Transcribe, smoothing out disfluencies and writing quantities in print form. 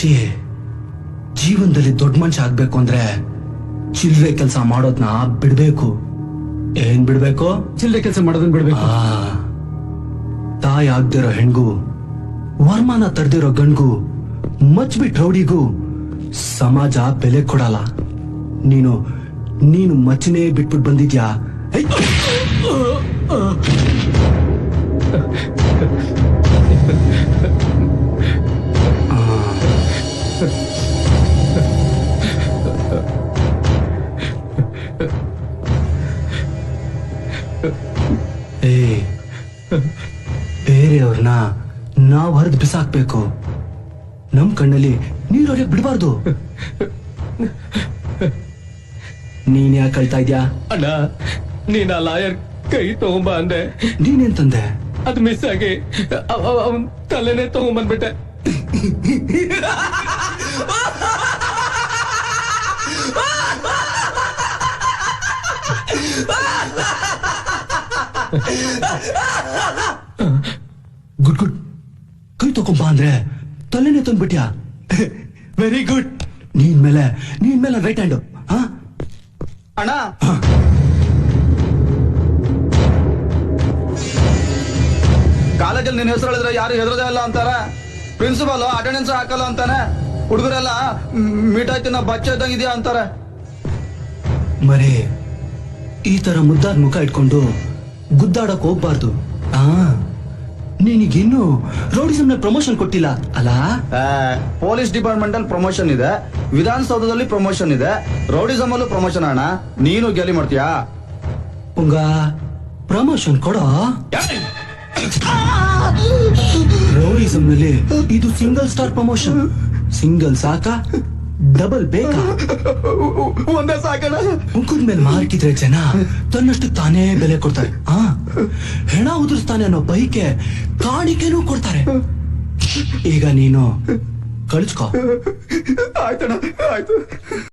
ಮಚ್ಚಿ, ಜೀವನದಲ್ಲಿ ದೊಡ್ಡ ಮನುಷ್ಯ ಆಗ್ಬೇಕು ಅಂದ್ರೆ ಚಿಲ್ಲರೆ ಕೆಲಸ ಮಾಡೋದ್ನ ಬಿಡ್ಬೇಕು. ಏನ್ ಬಿಡ್ಬೇಕು? ಚಿಲ್ಲರೆ ಕೆಲಸ ಮಾಡೋದನ್ನ ಬಿಡ್ಬೇಕು. ತಾಯಿ ಆಗ್ದಿರೋ ಹೆಣ್ಗೂ, ವರ್ಮಾನ ತಡೆದಿರೋ ಗಂಡ್ಗೂ, ಮಚ್ಬಿಟ್ ರೌಡಿಗೂ ಸಮಾಜ ಬೆಲೆ ಕೊಡಲ್ಲ. ನೀನು ಮಚ್ಚನೇ ಬಿಟ್ಬಿಟ್ಟು ಬಂದಿದ್ಯಾ? ಬೇರೆಯವ್ರನ್ನ ನಾವ್ ಹರಿದು ಬಿಸಾಕ್ಬೇಕು. ನಮ್ ಕಣ್ಣಲ್ಲಿ ನೀರೊಳಗೆ ಬಿಡಬಾರ್ದು. ನೀನ್ ಯಾಕೆ ಕಳ್ತಾ ಇದ್ಯಾ? ಅಣ್ಣ, ನೀನ್ ಆ ಲಾಯರ್ ಕೈ ತಗೊಂಬ ಅಂದೆ. ನೀನೇನ್ ತಂದೆ? ಅದು ಮಿಸ್ ಆಗಿ ಅವನ್ ತಲೆನೇ ತಗೊಂಬಂದ್ಬಿಟ್ಟೆ. Good good. ಕೈ ತಗೊಂಬ ಅಂದ್ರೆ ತಲೆನೇ ತಂದ್ಬಿಟ್ಯಾ? Very good. ನೀನ್ ಮೇಲೆ ರೈಟ್ ಹ್ಯಾಂಡ್. ಅಣ್ಣ, ಕಾಲೇಜಲ್ಲಿ ನಿನ್ನ ಹೆಸರು ಹೇಳಿದ್ರೆ ಯಾರು ಹೆದರದೇ ಇಲ್ಲ ಅಂತಾರೆ. ಪ್ರಿನ್ಸಿಪಾಲ್ ಅಟೆಂಡೆನ್ಸ್ ಹಾಕಲ್ಲ ಅಂತಾನೆ. ಹುಡುಗರೆಲ್ಲ ಮಿಠಾಯಿ ತಿನ್ನ ಬಚ್ಚ ಇದ್ದಂಗಿದ್ಯಾ ಅಂತಾರೆ. ಮರೇ, ಈ ತರ ಮುದ್ದಾದ ಮುಖ ಇಟ್ಕೊಂಡು ಗುದ್ದಾಡಕ್ ಹೋಗ್ಬಾರ್ದು. ನೀನಿಗಿನ್ನು ರೌಡಿಸಮ್ ಪ್ರಮೋಷನ್ ಕೊಟ್ಟಿಲ್ಲ ಅಲ್ಲ? ಪೊಲೀಸ್ ಡಿಪಾರ್ಟ್ಮೆಂಟ್ ಅಲ್ಲಿ ಪ್ರಮೋಷನ್ ಇದೆ, ವಿಧಾನಸೌಧದಲ್ಲಿ ಪ್ರಮೋಷನ್ ಇದೆ, ರೌಡಿಸಮ್ ಅಲ್ಲೂ ಪ್ರಮೋಷನ್. ಅಣ್ಣ, ನೀನು ಗೆಲಿ ಮಾಡ್ತೀಯಾ? ಪುಂಗ, ಪ್ರಮೋಷನ್ ಕೊಡೋ. ರೌಡಿಸಮ್ ನಲ್ಲಿ ಇದು ಸಿಂಗಲ್ ಸ್ಟಾರ್ ಪ್ರಮೋಷನ್. ಸಿಂಗಲ್ ಸಾಕ, ಡಬಲ್ ಬೇಕಾ? ಒಂದೇ ಸಾಕಣ. ಮುಖದ ಮೇಲೆ ಮಾರ್ಕಿದ್ರೆ ಜನ ತನ್ನಷ್ಟು ತಾನೇ ಬೆಲೆ ಕೊಡ್ತಾರೆ. ಹೆಣ ಉದುರಿಸ್ತಾನೆ ಅನ್ನೋ ಬೈಕೆ ಕಾಣಿಕೆನೂ ಕೊಡ್ತಾರೆ. ಈಗ ನೀನು ಕಳಿಸ್ಕೋ. ಆಯ್ತಣ್ಣ, ಆಯ್ತು.